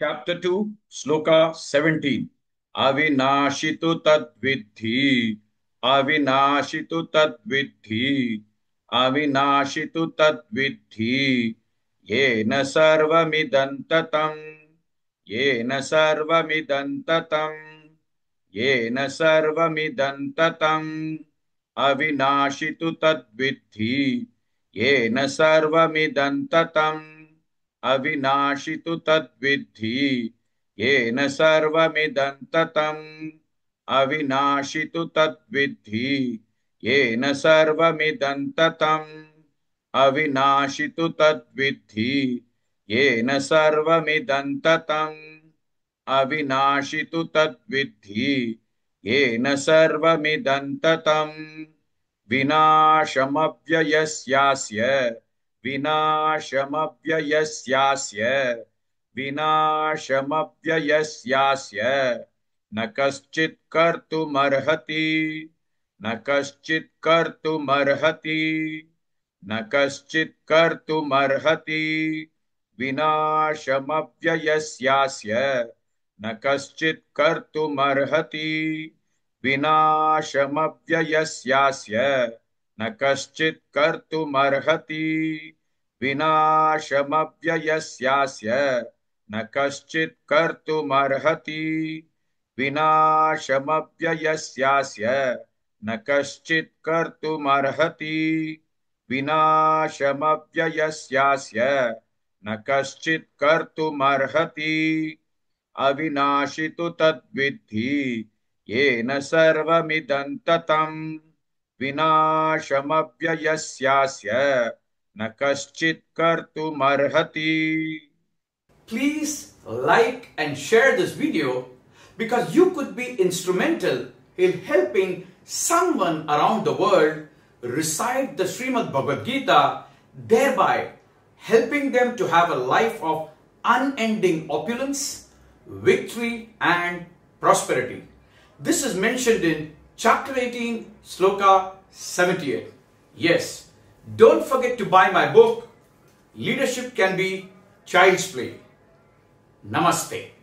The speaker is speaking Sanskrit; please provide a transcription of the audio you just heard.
Chapter 2, Sloka 17. Avinashitu tadvidhi, Avinashitu tadvidhi, Avinashitu tadvidhi, Yena sarvamidantatam, Yena sarvamidantatam, Yena sarvamidantatam, Avinashitu tadvidhi, Yena sarvamidantatam, अविनाशितु तद्विद्धि येन सर्वमिदं अविनाशितु तद्विद्धि येन सर्वमिदं अविनाशितु तद्विद्धि येन सर्वमिदं अविनाशितु तद्विद्धि येन सर्वमिदं विनाशमव्ययस्यास्य विनाशमव्ययस्यास्य विनाशमव्ययस्यास्य न कश्चित् कर्तुमर्हति न कश्चित् कर्तुमर्हति न कश्चित् कर्तुमर्हति विनाशमव्ययस्यास्य न कश्चित् कर्तुमर्हति विनाशमव्ययस्यास्य न कश्चित् कर्तुमर्हति विनाशमव्ययस्यास्य न कश्चित् कर्तुमर्हति विनाशमव्ययस्यास्य न कश्चित् कर्तुमर्हति विनाशमव्ययस्यास्य न कश्चित् कर्तुमर्हति अविनाशितु तद्विद्धि येन सर्वमिदं ततं विनाशमव्ययस्यास्य न कश्चित् कर्तुमर्हति. Please like and share this video because you could be instrumental in helping someone around the world recite the Srimad Bhagavad Gita, thereby helping them to have a life of unending opulence, victory and prosperity. This is mentioned in chapter 18, Sloka 78. Yes, don't forget to buy my book, Leadership Can Be Child's Play. Namaste.